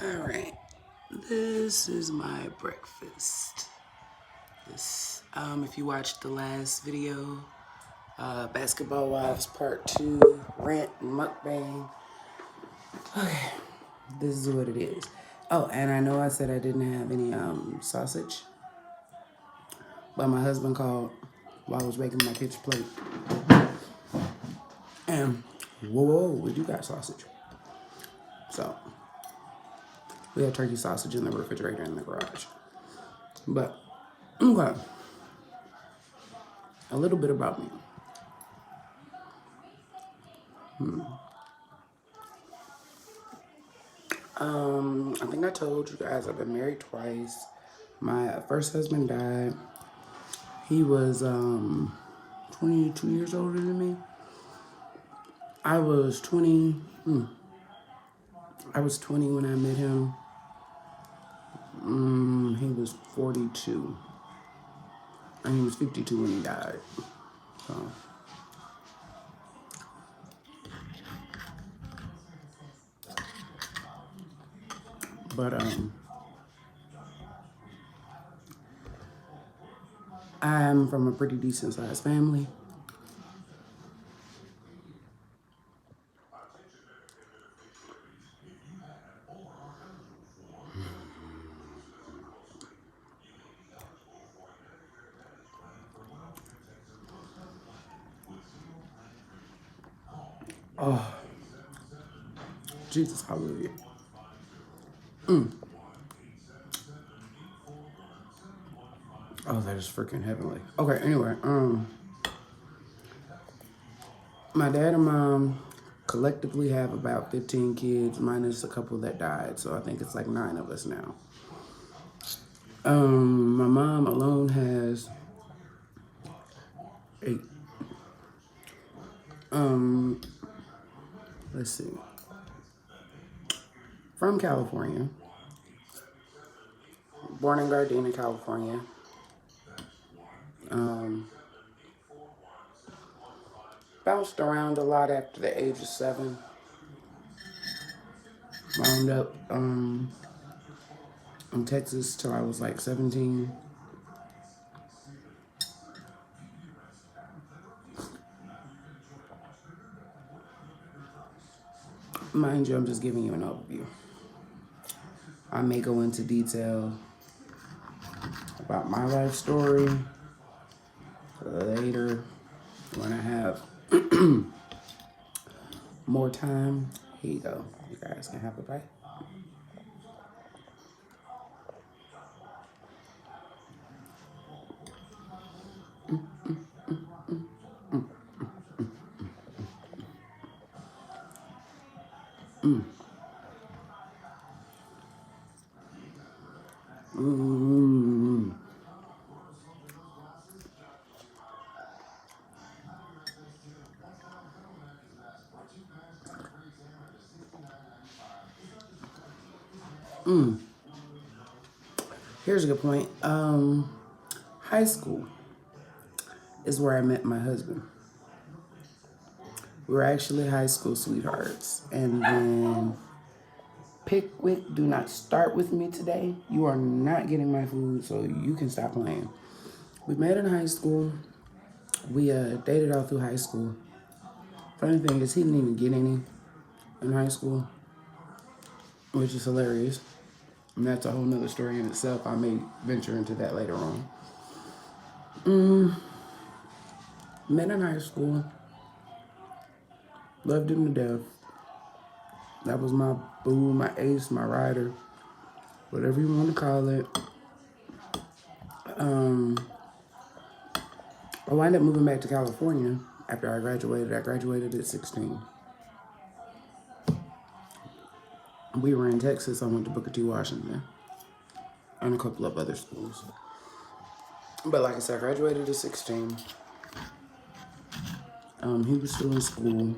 Alright. This is my breakfast. If you watched the last video, Basketball Wives Part 2, Rant and Mukbang. Okay, this is what it is. Oh, and I know I said I didn't have any sausage, but my husband called while I was making my kitchen plate. And, whoa, we do got sausage. So, we have turkey sausage in the refrigerator in the garage. But, okay, a little bit about me. I think I told you guys I've been married twice. My first husband died. He was 22 years older than me. I was 20. I was 20 when I met him. He was 42. And he was 52 when he died. So. But I'm from a pretty decent sized family. Oh, Jesus, hallelujah. Oh, that is freaking heavenly. Okay, anyway, my dad and mom collectively have about 15 kids, minus a couple that died. So I think it's like 9 of us now. My mom alone has 8. Let's see. From California. Born in Gardena, California. Bounced around a lot after the age of 7. Wound up in Texas till I was like 17. Mind you, I'm just giving you an overview. I may go into detail about my life story later when I have more time. Here you go. You guys can have a bite. Here's a good point. High school is where I met my husband. We were actually high school sweethearts. And then Pickwick, do not start with me today. You are not getting my food, so you can stop playing. We met in high school. We dated all through high school. Funny thing is, he didn't even get any in high school, which is hilarious. And that's a whole nother story in itself. I may venture into that later on. Met in high school. Loved him to death. That was my boo, my ace, my rider, whatever you want to call it. I wound up moving back to California after I graduated. I graduated at 16. We were in Texas. I went to Booker T. Washington and a couple of other schools. But like I said, I graduated at 16. He was still in school.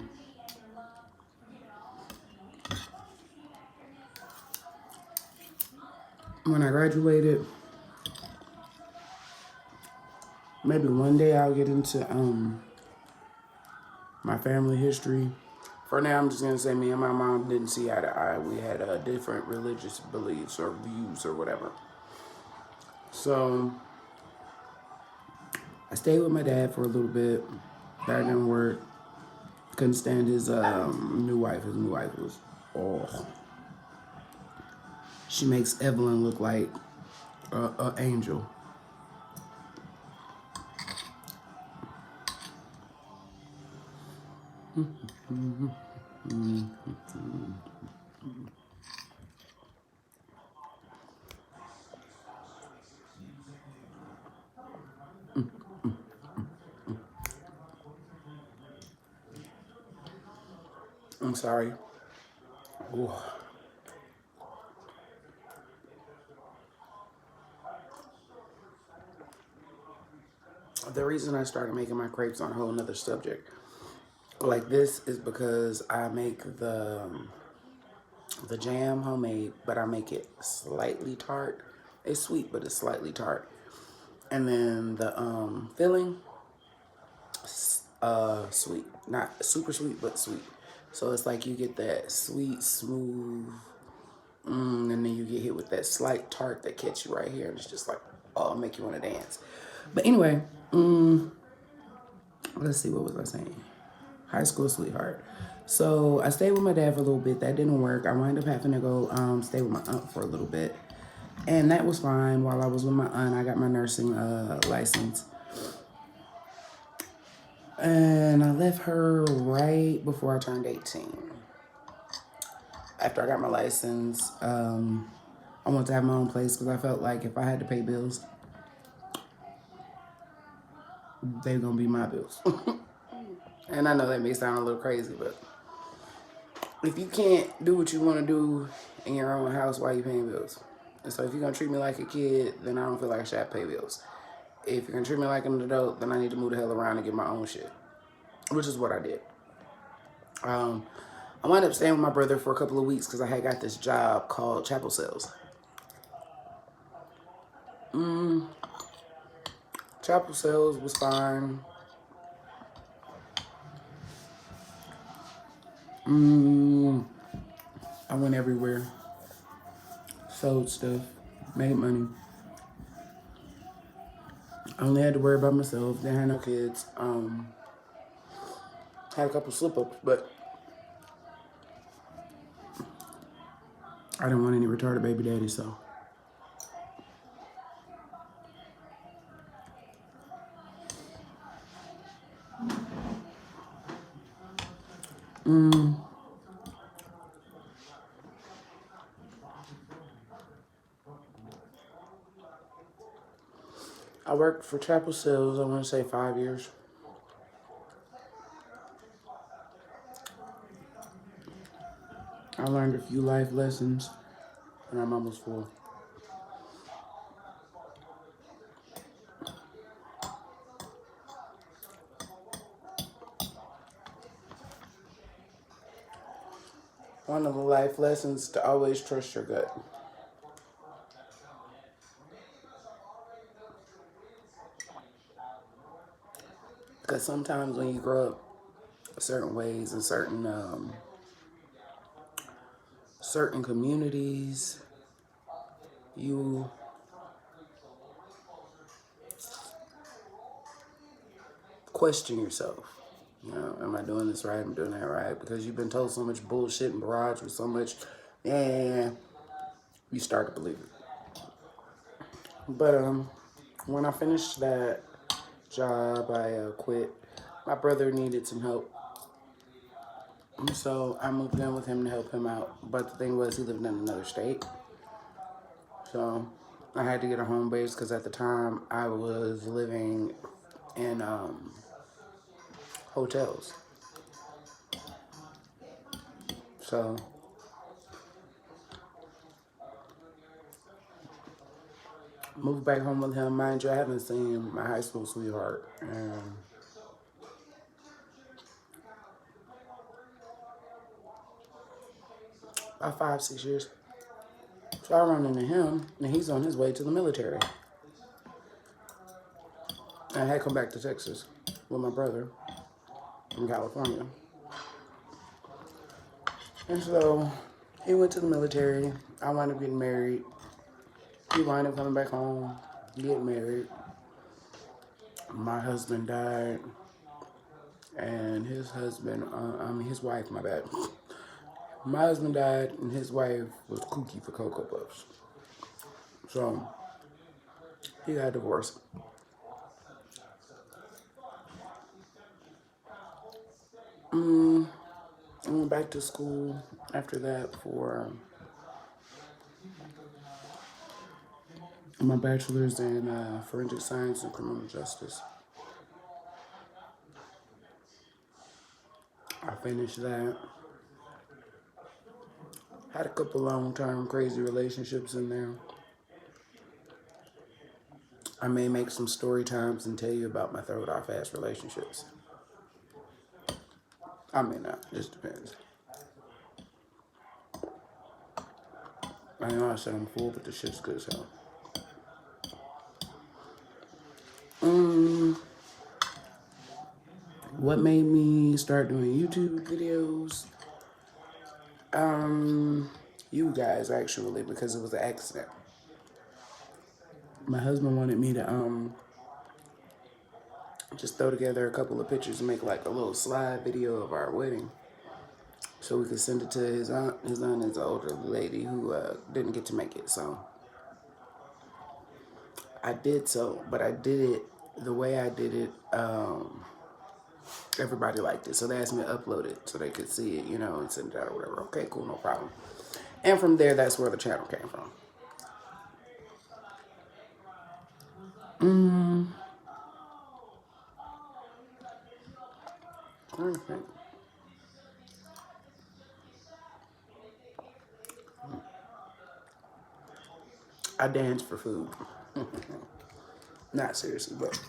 When I graduated, maybe one day I'll get into my family history. For now, I'm just going to say me and my mom didn't see eye to eye. We had different religious beliefs or views or whatever. So I stayed with my dad for a little bit. That didn't work. Couldn't stand his new wife. His new wife was, oh, she makes Evelyn look like an angel. I'm sorry. Ooh. The reason I started making my crepes on a whole nother subject like this is because I make the jam homemade, but I make it slightly tart. It's sweet, but it's slightly tart. And then the filling, sweet. Not super sweet, but sweet. So it's like you get that sweet, smooth, and then you get hit with that slight tart that catch you right here. And it's just like, oh, make you want to dance. But anyway, let's see, what was I saying? High school sweetheart. So I stayed with my dad for a little bit. That didn't work. I wound up having to go stay with my aunt for a little bit. And that was fine. While I was with my aunt, I got my nursing license. And I left her right before I turned 18. After I got my license, I wanted to have my own place because I felt like if I had to pay bills, they were going to be my bills. And I know that may sound a little crazy, but if you can't do what you want to do in your own house, why are you paying bills? And so if you're going to treat me like a kid, then I don't feel like I should have to pay bills. If you're going to treat me like an adult, then I need to move the hell around and get my own shit, which is what I did. I wound up staying with my brother for a couple of weeks because I had got this job called chapel sales. Chapel sales was fine. I went everywhere, sold stuff, made money. I only had to worry about myself. Didn't have no kids. Had a couple slip-ups, but I didn't want any retarded baby daddy, so. I worked for chapel sales, I want to say 5 years. I learned a few life lessons, and I'm almost full. One of the life lessons to always trust your gut. Because sometimes when you grow up certain ways in certain communities, you question yourself. You know, am I doing this right? Am I doing that right? Because you've been told so much bullshit and barrage with so much, you start to believe it. But when I finished that job, I quit. My brother needed some help, so I moved in with him to help him out. But the thing was, he lived in another state, so I had to get a home base because at the time I was living in hotels. So moved back home with him. Mind you, I haven't seen my high school sweetheart in about 5, 6 years. So I run into him, and he's on his way to the military. I had come back to Texas with my brother from California. And so he went to the military. I wound up getting married. He wound up coming back home, getting married. My husband died, and his husband, his wife, my bad. My husband died, and his wife was kooky for Cocoa Puffs. So he got divorced. I went back to school after that for my bachelor's in forensic science and criminal justice. I finished that. Had a couple long-term crazy relationships in there. I may make some story times and tell you about my throat off ass relationships. I may not, just depends. I know I said I'm full, but the shit's good as hell. What made me start doing YouTube videos? You guys actually, because it was an accident. My husband wanted me to just throw together a couple of pictures and make like a little slide video of our wedding, so we could send it to his aunt. His aunt is an older lady who didn't get to make it, so I did so. But I did it the way I did it. Everybody liked it, so they asked me to upload it so they could see it, and send it out or whatever. Okay, cool, no problem. And from there, that's where the channel came from. Perfect. I dance for food. Not seriously, but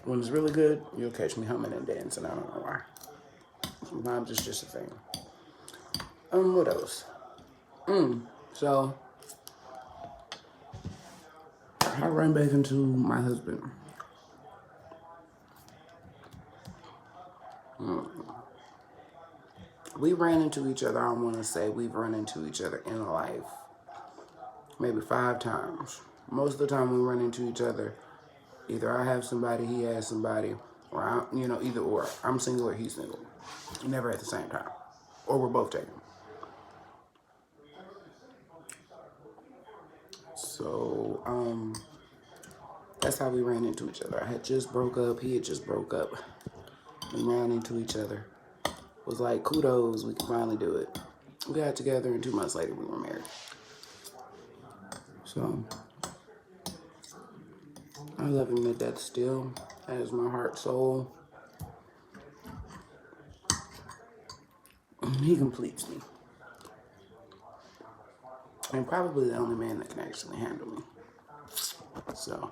when it's really good, you'll catch me humming and dancing. I don't know why. Sometimes it's just a thing. What else? So I ran back into my husband. We ran into each other. I want to say we've run into each other in life maybe 5 times. Most of the time we run into each other, either I have somebody, he has somebody, or either or. I'm single or he's single. Never at the same time, or we're both taken. So that's how we ran into each other. I had just broke up. He had just broke up. We ran into each other. It was like, kudos, we can finally do it. We got together, and 2 months later we were married. So I love him to death still. That is my heart, soul. He completes me. And probably the only man that can actually handle me. So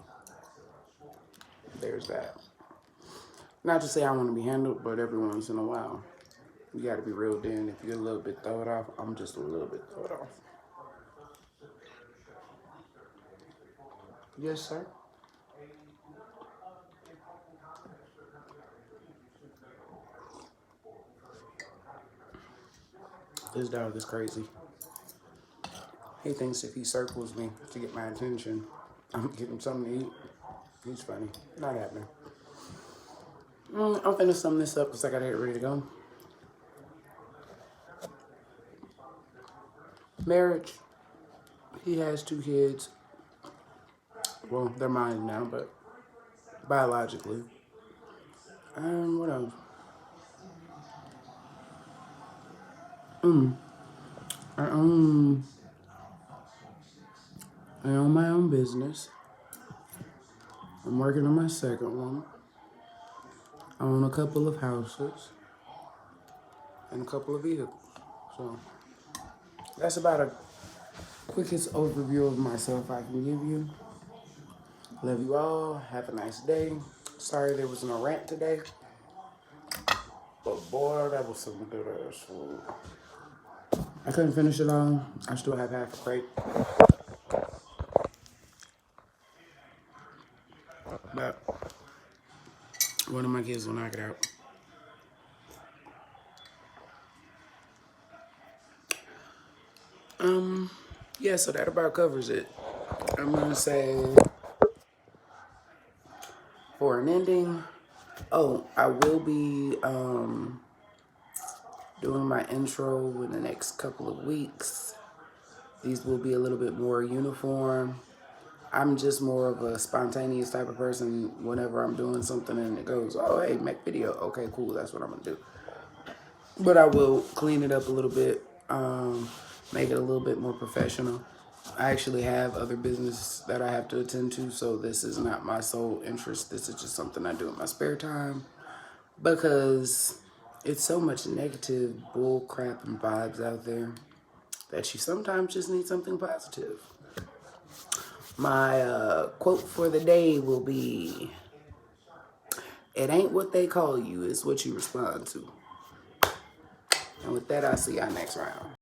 there's that. Not to say I want to be handled, but every once in a while, you got to be real then. If you're a little bit thrown off, I'm just a little bit thrown off. Yes, sir. This dog is crazy. He thinks if he circles me to get my attention, I'm getting him something to eat. He's funny. Not happening. I'm finna sum this up because I gotta get ready to go. Marriage. He has 2 kids. Well, they're mine now, but biologically. What else? I own my own business. I'm working on my second one. I own a couple of houses and a couple of vehicles. So that's about a quickest overview of myself I can give you. Love you all. Have a nice day. Sorry there was no rant today. But boy, that was some good ass food. I couldn't finish it all. I still have half a crate. But one of my kids will knock it out. Yeah, so that about covers it. I'm gonna say for an ending, oh, I will be doing my intro in the next couple of weeks. These will be a little bit more uniform. I'm just more of a spontaneous type of person. Whenever I'm doing something and it goes, oh, hey, make video. Okay, cool. That's what I'm going to do. But I will clean it up a little bit, make it a little bit more professional. I actually have other business that I have to attend to, so this is not my sole interest. This is just something I do in my spare time because it's so much negative bull crap and vibes out there that you sometimes just need something positive. My quote for the day will be, it ain't what they call you, it's what you respond to. And with that, I'll see y'all next round.